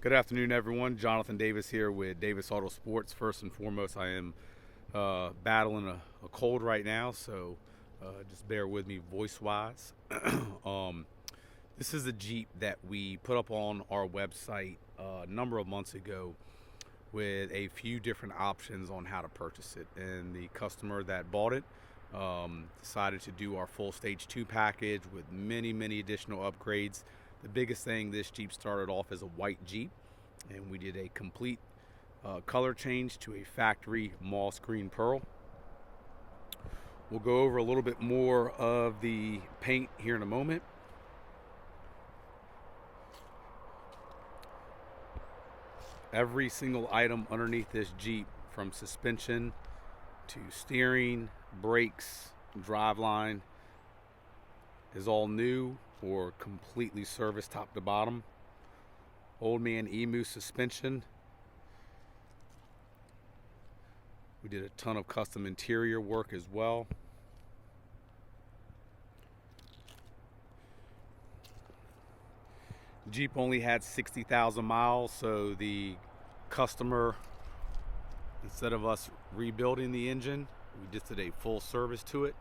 Good afternoon, everyone. Jonathan Davis here with Davis Autosports. First and foremost, I am battling a cold right now, so just bear with me voice-wise. This is a Jeep that we put up on our website a number of months ago with a few different options on how to purchase it. And the customer that bought it decided to do our full Stage 2 package with many additional upgrades. The biggest thing, this Jeep started off as a white Jeep, and we did a complete color change to a factory moss green pearl. We'll go over a little bit more of the paint here in a moment. Every single item underneath this Jeep, from suspension to steering, brakes, driveline, is all new or completely serviced top to bottom. Old Man Emu suspension. We did a ton of custom interior work as well. Jeep only had 60,000 miles, so the customer, instead of us rebuilding the engine, we just did a full service to it.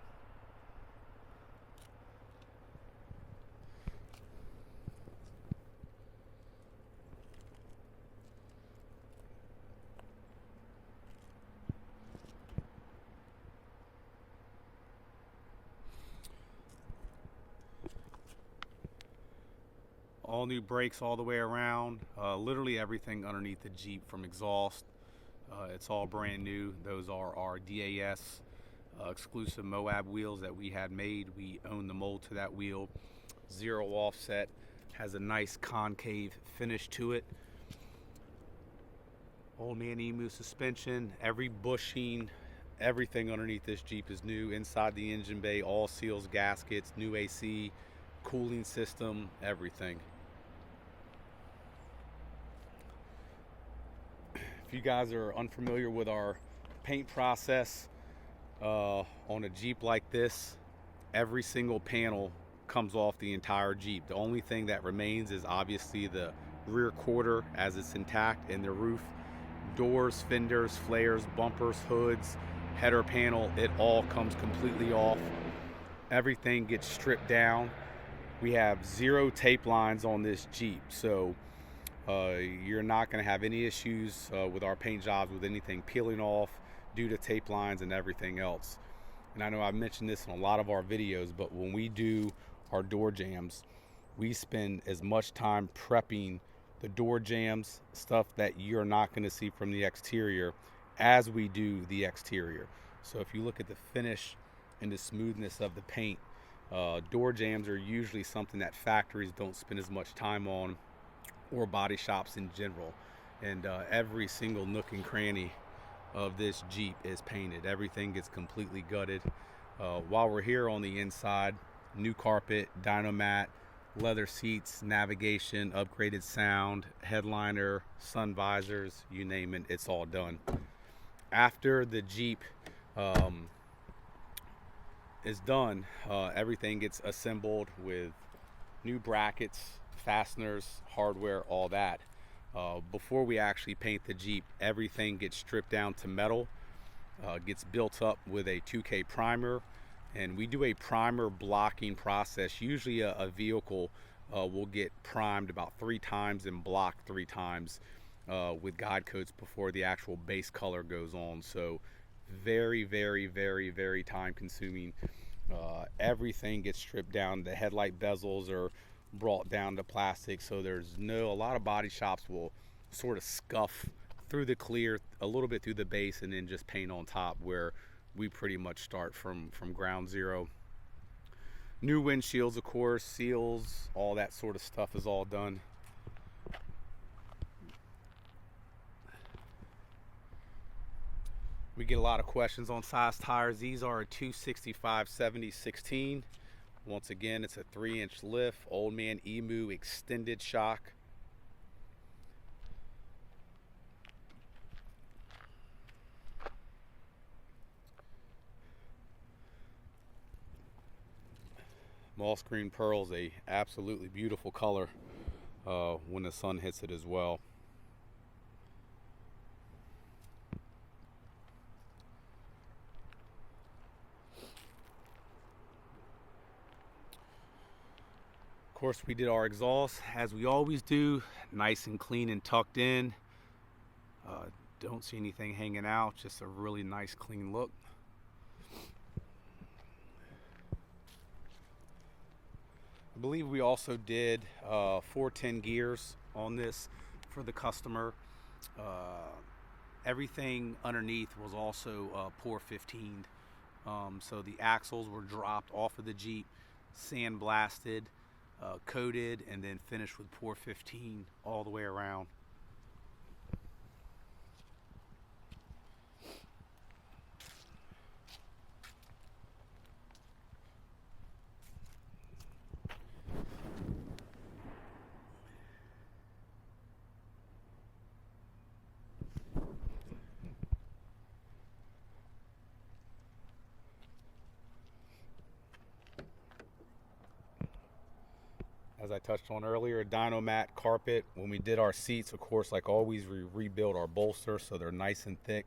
All new brakes all the way around, literally everything underneath the Jeep from exhaust. It's all brand new. Those are our DAS exclusive Moab wheels that we had made. We own the mold to that wheel. Zero offset, has a nice concave finish to it. Old Man Emu suspension, every bushing, everything underneath this Jeep is new. Inside the engine bay, all seals, gaskets, new AC, cooling system, everything. If you guys are unfamiliar with our paint process on a Jeep like this, every single panel comes off the entire Jeep. The only thing that remains is obviously the rear quarter as it's intact, and the roof. Doors, fenders, flares, bumpers, hoods, header panel, it all comes completely off. Everything gets stripped down. We have 0 tape lines on this Jeep, so you're not going to have any issues with our paint jobs with anything peeling off due to tape lines and everything else. And I know I've mentioned this in a lot of our videos, but when we do our door jambs, we spend as much time prepping the door jambs, stuff that you're not going to see from the exterior, as we do the exterior. So if you look at the finish and the smoothness of the paint, door jambs are usually something that factories don't spend as much time on, or body shops in general. And every single nook and cranny of this Jeep is painted. Everything gets completely gutted. While we're here on the inside, new carpet, dyno mat, leather seats, navigation, upgraded sound, headliner, sun visors, you name it, it's all done. After the Jeep is done, everything gets assembled with new brackets, fasteners, hardware, all that. Before we actually paint the Jeep, everything gets stripped down to metal, gets built up with a 2K primer, and we do a primer blocking process. Usually a vehicle will get primed about 3 times and blocked 3 times with guide coats before the actual base color goes on. So very time consuming. Everything gets stripped down. The headlight bezels are brought down to plastic, so there's a lot of body shops will sort of scuff through the clear a little bit through the base and then just paint on top, where we pretty much start from ground zero. New windshields, of course, seals, all that sort of stuff is all done. We get a lot of questions on size tires. These are a 265/70/16. Once again, it's a 3-inch lift, Old Man Emu extended shock. Moss green pearl is a absolutely beautiful color when the sun hits it as well. course, we did our exhaust as we always do, nice and clean and tucked in. Don't see anything hanging out, just a really nice clean look. I believe we also did 410 gears on this for the customer. Everything underneath was also pour 15. So the axles were dropped off of the Jeep, sandblasted, coated, and then finished with pour 15 all the way around. As I touched on earlier, Dynomat carpet. When we did our seats, of course, like always, we rebuild our bolsters so they're nice and thick.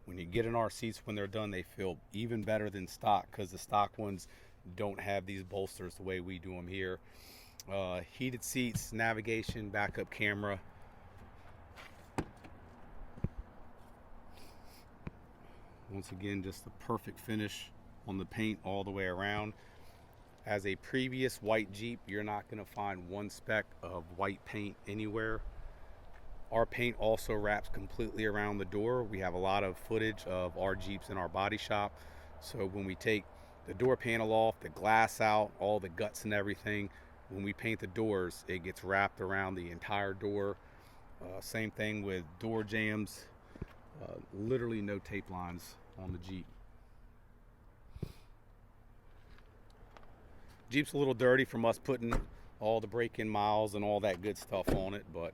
When you get in our seats, when they're done, they feel even better than stock, because the stock ones don't have these bolsters the way we do them here. Heated seats, navigation, backup camera. Once again, just the perfect finish on the paint all the way around. As a previous white Jeep, you're not going to find one speck of white paint anywhere. Our paint also wraps completely around the door. We have a lot of footage of our Jeeps in our body shop. So when we take the door panel off, the glass out, all the guts and everything, when we paint the doors, it gets wrapped around the entire door. Same thing with door jambs. Literally no tape lines on the Jeep. Jeep's a little dirty from us putting all the break-in miles and all that good stuff on it, but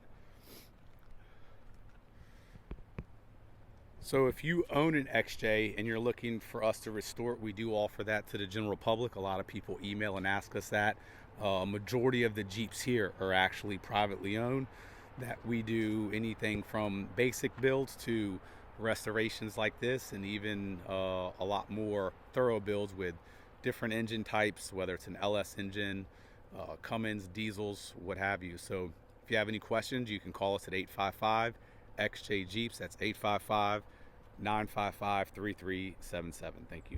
so if you own an XJ and you're looking for us to restore it, we do offer that to the general public. A lot of people email and ask us that. Majority of the Jeeps here are actually privately owned. That we do anything from basic builds to restorations like this, and even a lot more thorough builds with different engine types, whether it's an LS engine, Cummins, diesels, what have you. So if you have any questions, you can call us at 855 XJ Jeeps. That's 855 955 3377. Thank you.